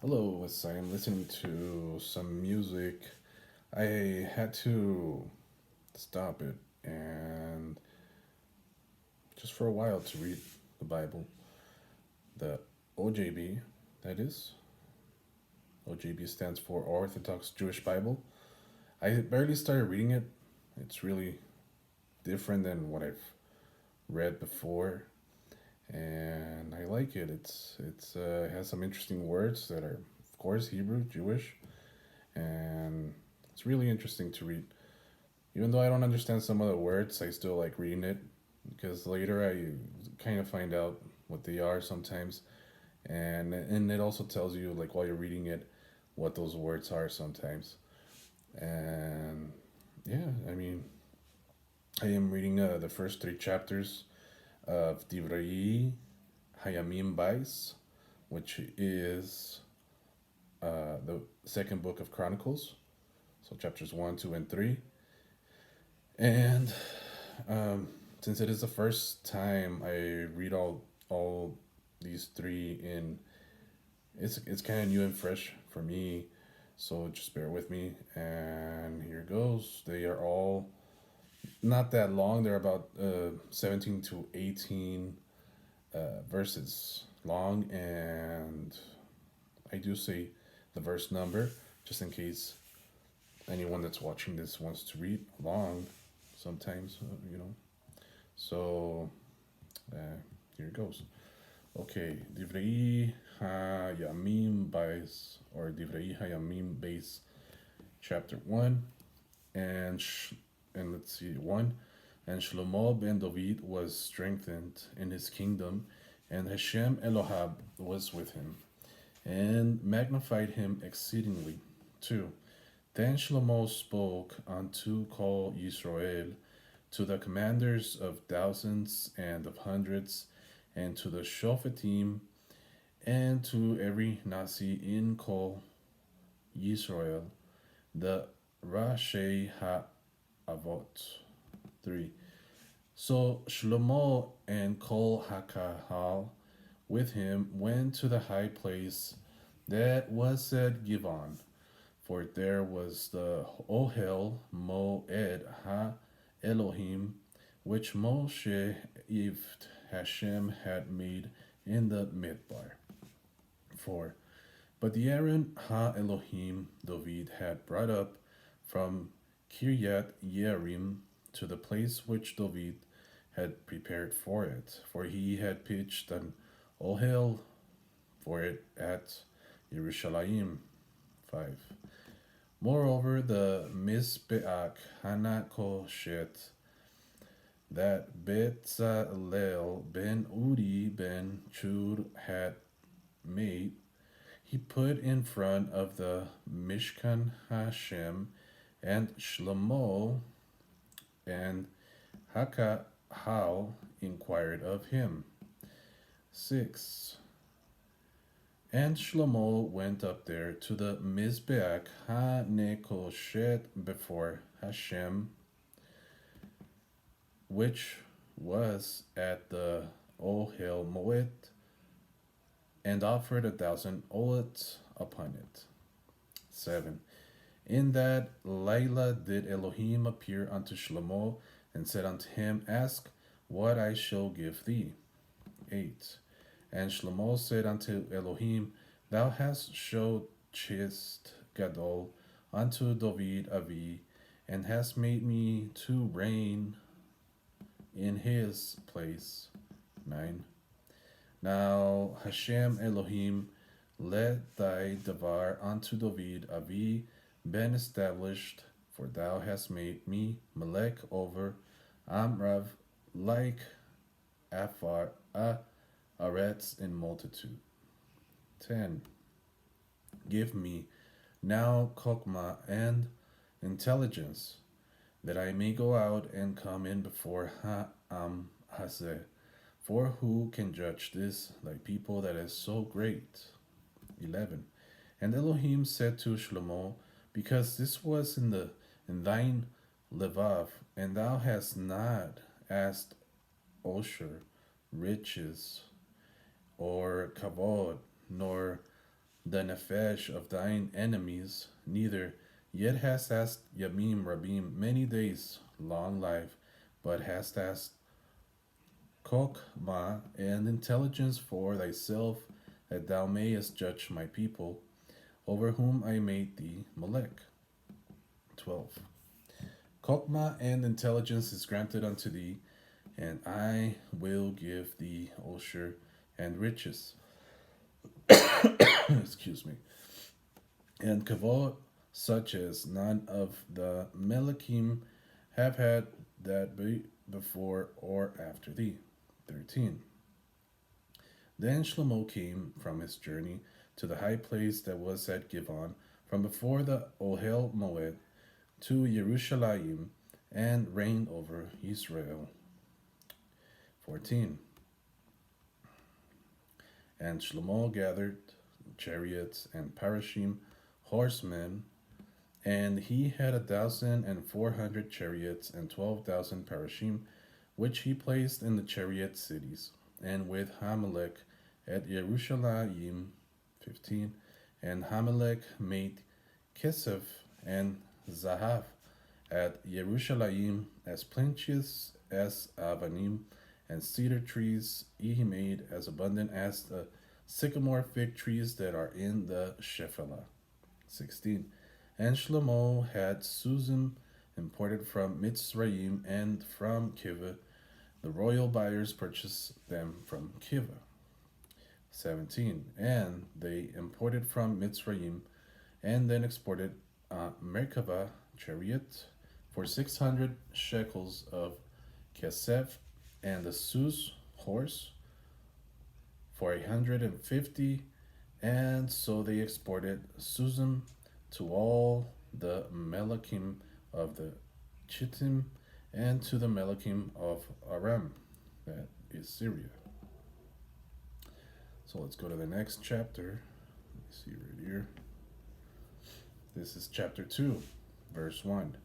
Hello, as I am listening to some music, I had to stop it and just for a while to read the Bible. The OJB, that is. OJB stands for Orthodox Jewish Bible. I barely started reading it. It's really different than what I've read before, and I like it. It has some interesting words that are, of course, Hebrew, Jewish, and it's really interesting to read. Even though I don't understand some of the words, I still like reading it because later I kind of find out what they are sometimes, and it also tells you like while you're reading it what those words are sometimes. And yeah, I mean, I am reading the first three chapters of Divrey Hayamim Bais, which is the second book of Chronicles. So chapters 1, 2, and 3. And um, since it is the first time I read all these three in, it's kind of new and fresh for me. So just bear with me. And here goes. They are all not that long. They're about 17 to 18 verses long. And I do say the verse number just in case anyone that's watching this wants to read along sometimes, So uh, here it goes. Okay, Divrei Hayamim Bais, or Divrei Hayamim Bais, chapter 1, and and let's see, 1. And Shlomo ben David was strengthened in his kingdom, and Hashem Elohab was with him, and magnified him exceedingly. 2. Then Shlomo spoke unto Kol Yisrael, to the commanders of thousands and of hundreds, and to the Shofetim, and to every Nasi in Kol Yisrael, the Rashi HaAvot. 3. So Shlomo and Kol HaKahal with him went to the high place that was at Givon, for there was the Ohel Moed Ha Elohim, which Moshe if Hashem had made in the Midbar. 4. But the Aaron Ha Elohim David had brought up from Kiryat Yearim to the place which David had prepared for it, for he had pitched an Ohel for it at Yerushalayim. 5. Moreover, the Mizbeach Hanakoshet that Betzalel ben Uri ben Chur had made, he put in front of the Mishkan Hashem, and Shlomo and Hakahal inquired of him. 6. And Shlomo went up there to the Mizbeach HaNekoshet before Hashem, which was at the Ohel Moed, and offered 1,000 olets upon it. 7. In that Layla did Elohim appear unto Shlomo, and said unto him, Ask what I shall give thee. 8. And Shlomo said unto Elohim, Thou hast showed chist gadol unto David Avi, and hast made me to reign in his place. 9. Now Hashem Elohim, let thy davar unto David Avi been established, for thou hast made me Melech over Amrav, like Afar Aretz in multitude. 10. Give me now Chokmah and intelligence, that I may go out and come in before Ha'am Hazeh. For who can judge this, thy people that is so great? 11. And Elohim said to Shlomo, Because this was in thine levav, and thou hast not asked osher, riches, or kavod, nor the nefesh of thine enemies, neither yet hast asked Yamim Rabim many days, long life, but hast asked Kokma and intelligence for thyself, that thou mayest judge my people, over whom I made thee Molech. 12. Kokma and intelligence is granted unto thee, and I will give thee Osher and riches. Excuse me. And kavod, such as none of the Melachim have had that be before or after thee. 13. Then Shlomo came from his journey to the high place that was at Givon, from before the Ohel Moed, to Yerushalayim, and reigned over Israel. 14. And Shlomo gathered chariots and parashim, horsemen, and he had 1,400 chariots and 12,000 parashim, which he placed in the chariot cities, and with Hamelech at Yerushalayim. 15. And Hamelech made Kesef and Zahav at Yerushalayim as plenteous as Avanim, and cedar trees he made as abundant as the sycamore fig trees that are in the Shephelah. 16. And Shlomo had Suzim imported from Mitzrayim and from Kiva. The royal buyers purchased them from Kiva. 17. And they imported from Mitzrayim and then exported a Merkava chariot for 600 shekels of Kesef, and the Suz horse for 150, and so they exported Suzim to all the Melachim of the Chittim, and to the Melachim of Aram, that is Syria. So let's go to the next chapter. Let me see right here. This is chapter 2, verse 1.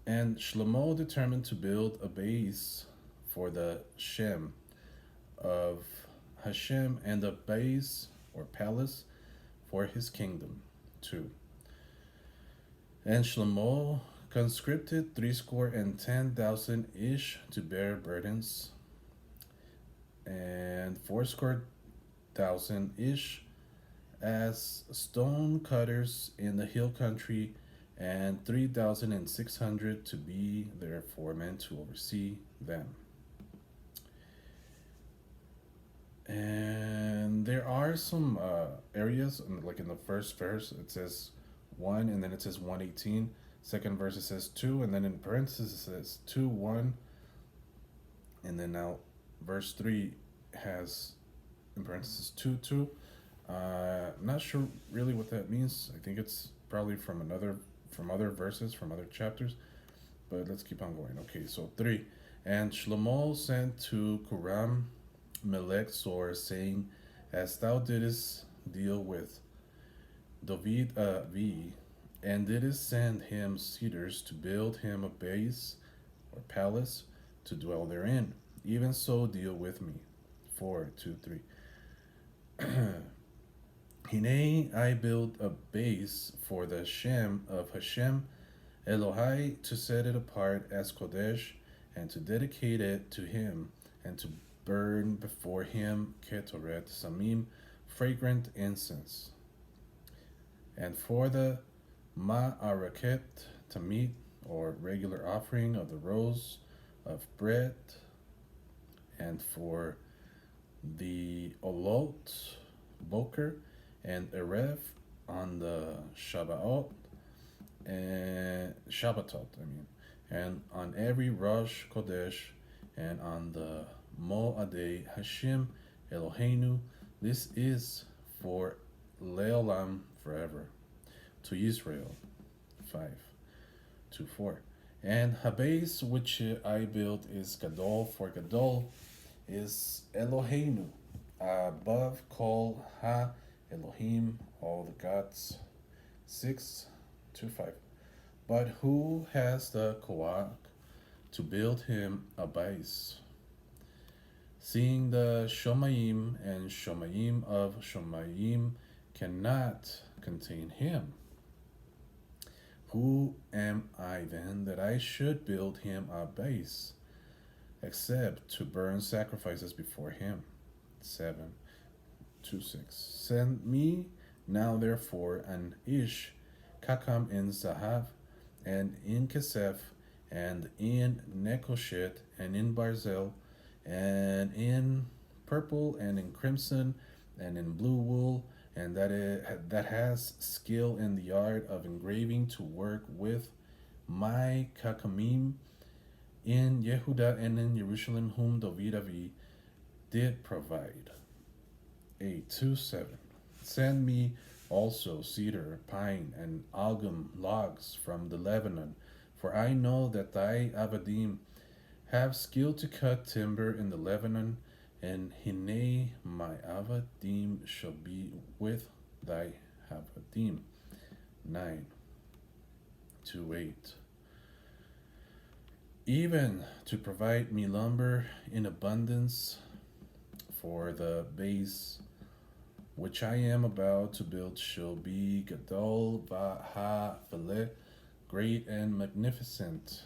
And Shlomo determined to build a base for the Shem of Hashem, and a base or palace for his kingdom. 2. And Shlomo conscripted 70,000 ish to bear burdens, and 80,000 ish as stone cutters in the hill country, and 3,600 to be their foremen to oversee them. And there are some areas, like in the first verse, it says 1, and then it says 118. Second verse, it says 2, and then in parentheses, it says 2, 1. And then now, verse 3 has, in parentheses, 2, 2. Not sure really what that means. I think it's probably from other verses, from other chapters. But let's keep on going. Okay, so 3. And Shlomo sent to Kuram Melech Sor, saying, as thou didst deal with David Avi, and didst send him cedars to build him a base or palace to dwell therein, even so deal with me. 4, 2, 3. Hine, I build a base for the Shem of Hashem Elohai, to set it apart as Kodesh, and to dedicate it to him, and to burn before him Ketoret Samim, fragrant incense. And for the Ma'araket Tamid, or regular offering of the rows of bread, and for the Olot Boker and Erev on the Shabbatot, and on every Rosh Kodesh, and on the Mo'adei Hashem Eloheinu. This is for Leolam, forever, to Israel. 5, 2, 4. And Habes, which I built, is Gadol, for Gadol is Eloheinu, above Kol Ha Elohim, all the gods. 6, 2, 5. But who has the Koach to build him a base? seeing the Shomayim and Shomayim of Shomayim cannot contain him. Who am I then that I should build him a base, except to burn sacrifices before him? 7:2-6. Send me now therefore an ish, kakam in Zahav, and in Kesef, and in Nekoshet, and in Barzel, and in purple, and in crimson, and in blue wool, and that has skill in the art of engraving to work with my kakamim in Yehuda and in Jerusalem, whom David Avi did provide. 8:2-7. Send me also cedar, pine, and algum logs from the Lebanon, for I know that thy avadim have skill to cut timber in the Lebanon, and hine my avadim shall be with thy avadim. 9:2-8. Even to provide me lumber in abundance for the base which I am about to build shall be gadol v'ha-vele, great and magnificent.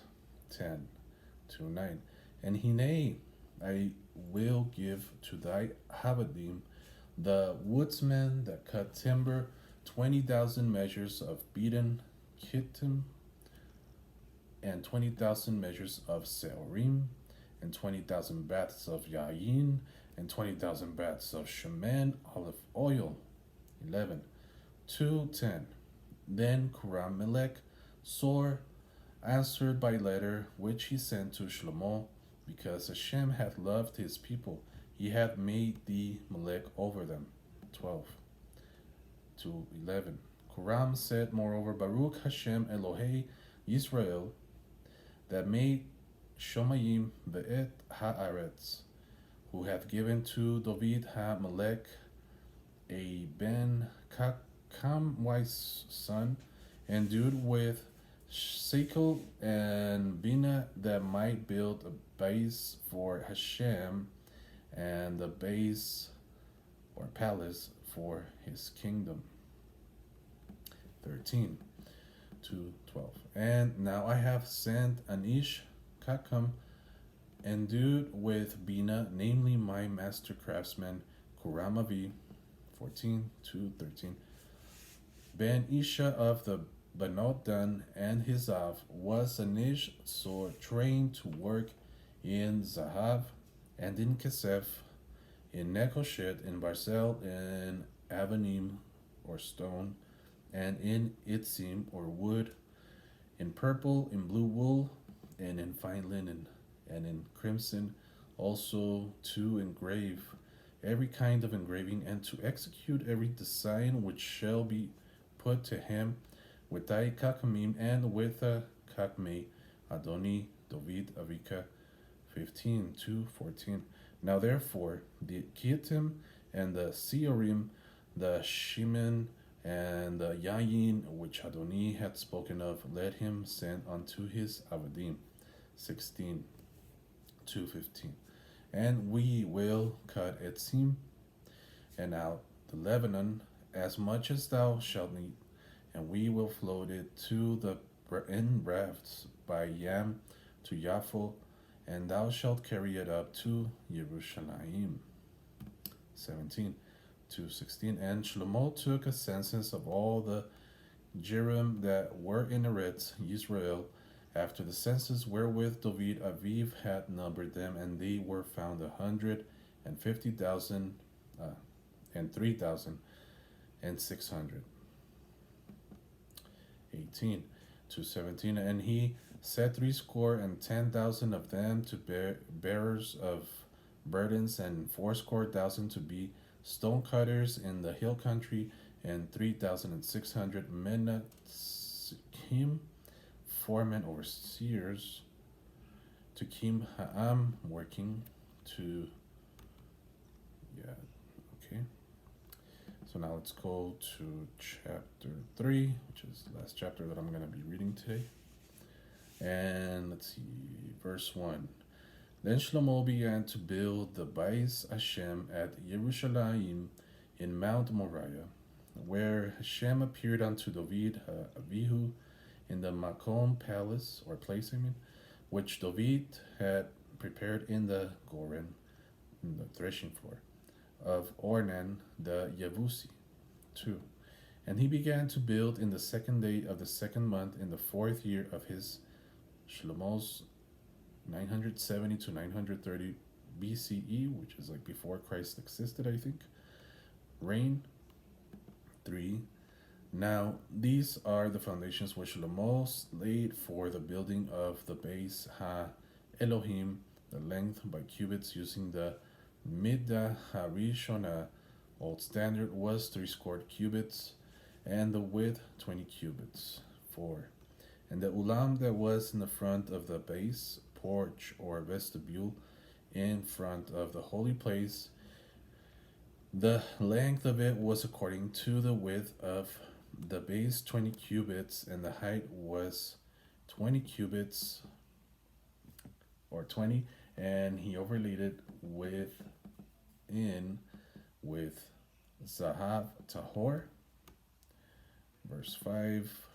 10:2-9. And hine I will give to thy havadim, the woodsmen that cut timber, 20,000 measures of beaten kittim, and 20,000 measures of seorim, and 20,000 baths of yayin, and 20,000 baths of shemen, olive oil. 11:2-10. Then Kuram Melech Sor answered by letter, which he sent to Shlomo, because Hashem hath loved his people, he hath made thee Melech over them. 12:11. Kuram said, moreover, Baruch Hashem Elohei Yisrael, that made Shomayim ve'et haaretz, who hath given to David ha-Melech a ben Kakam wise son, endued with Sekel and Bina, that might build a base for Hashem, and the base or palace for his kingdom. 13:2-12. And now I have sent an ish kakam endued with Bina, namely my master craftsman Kuramavi. 14:2-13. Ben Isha of the Banot Dan and his Av was an ish so trained to work in Zahav and in Kesef, in Nekoshet, in Barzel, in Avanim or stone, and in Itzim or wood, in purple, in blue wool, and in fine linen, and in crimson, also to engrave every kind of engraving, and to execute every design which shall be put to him with thy kakamim and with the kakme Adoni David Avika. 15:2-14. Now therefore the Kittim and the Seorim, the Shimen and the Yayin, which Adoni had spoken of, let him send unto his Avadim. 16:2-15. And we will cut Etzim and out the Lebanon as much as thou shalt need, and we will float it to the in rafts by Yam to Yaffo, and thou shalt carry it up to Yerushalayim. 17:2-16. And Shlomo took a census of all the Jerim that were in Eretz Yisrael, after the census wherewith David Aviv had numbered them, and they were found 150,000 and 3,600. 18:2-17. And he set 70,000 of them to bearers of burdens, and 80,000 to be stone cutters in the hill country, and 3,600 menakim, 4 men overseers, to Kim Ha'am, working to, okay. So now let's go to chapter 3, which is the last chapter that I'm going to be reading today. And let's see, verse 1. Then Shlomo began to build the Bais Hashem at Yerushalayim in Mount Moriah, where Hashem appeared unto David Avihu in the Makom palace, or place, which David had prepared in the Goren, in the threshing floor, of Ornan the Yavusi. 2. And he began to build in the second day of the second month in the fourth year of his Shlomo's 970 to 930 BCE, which is like before Christ existed, I think, reign. 3. Now these are the foundations which Shlomo laid for the building of the Beis Ha Elohim, the length by cubits using the Midah HaRishonah, old standard, was 70 cubits, and the width 20 cubits. 4. And the ulam that was in the front of the base, porch or vestibule, in front of the holy place, the length of it was according to the width of the base 20 cubits, and the height was 20 cubits, or 20, and he overlaid it with Zahav Tahor. Verse 5.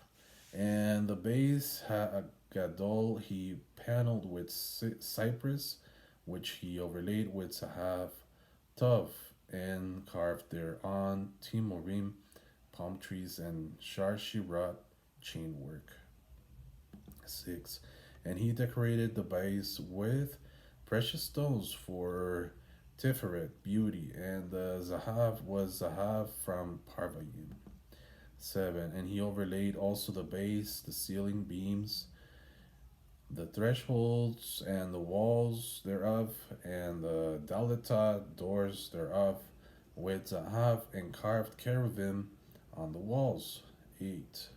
And the base Gadol he paneled with cypress, which he overlaid with Zahav Tov, and carved thereon timorim, palm trees, and sharshirat, chain work. 6. And he decorated the base with precious stones for Tiferet, beauty, and the Zahav was Zahav from Parvayim. 7. And he overlaid also the base, the ceiling beams, the thresholds, and the walls thereof, and the daleta, doors thereof, with Zahav, and carved cherubim on the walls. 8.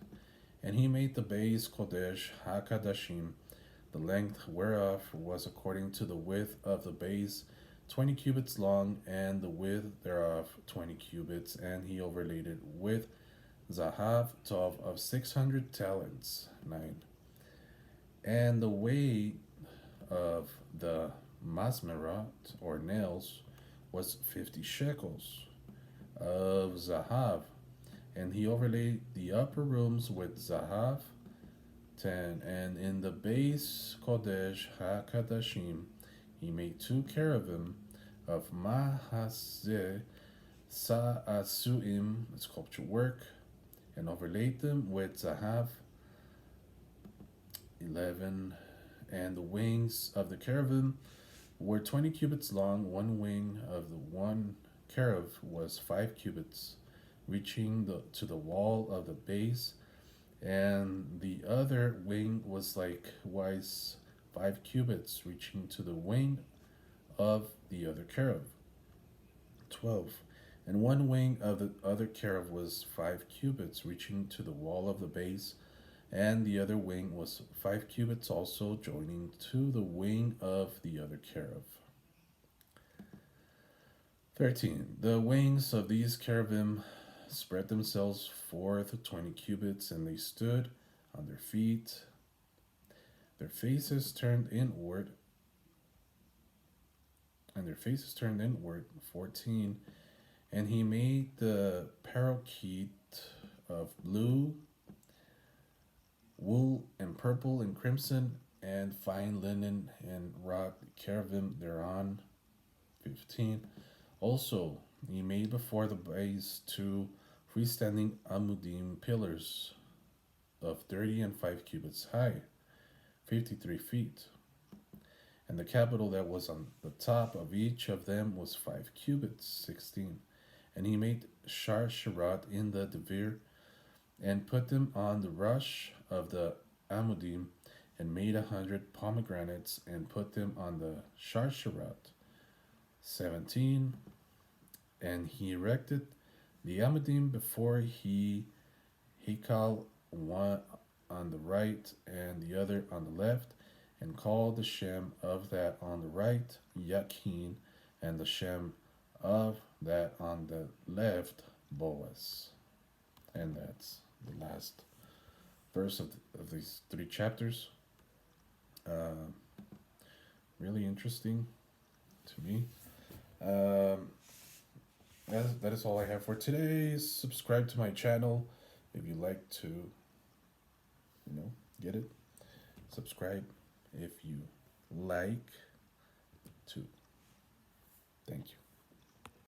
And he made the base Kodesh HaKadashim, the length whereof was according to the width of the base, 20 cubits long, and the width thereof 20 cubits, and he overlaid it with Zahav Tov of 600 talents. 9. And the weight of the masmerat, or nails, was 50 shekels of Zahav, and he overlaid the upper rooms with Zahav. 10. And in the base Kodesh HaKadashim he made 2 cherubim of Mahaseh Sa'asuim, sculpture work, and overlaid them with Zahav. 11. And the wings of the cherubim were 20 cubits long. One wing of the one cherub was 5 cubits, reaching to the wall of the base, and the other wing was likewise 5 cubits, reaching to the wing of the other cherub. 12. And one wing of the other cherub was 5 cubits, reaching to the wall of the base, and the other wing was 5 cubits also, joining to the wing of the other cherub. 13. The wings of these cherubim spread themselves forth 20 cubits, and they stood on their feet, their faces turned inward, 14. And he made the parakeet of blue, wool, and purple, and crimson, and fine linen, and wrought cherubim thereon. 15. Also he made before the base 2 freestanding amudim pillars of 30 and 5 cubits high, 53 feet. And the capital that was on the top of each of them was 5 cubits. 16. And he made sharshirat in the Divrey, and put them on the rush of the amudim, and made 100 pomegranates, and put them on the sharshirat. 17. And he erected the amudim before he Hekal, one on the right and the other on the left, and called the Shem of that on the right Yakin, and the Shem of that on the left Boaz. And that's the last verse of these 3 chapters. really interesting to me. Um, that is all I have for today. Subscribe to my channel if you like to, get it. Subscribe if you like to. Thank you.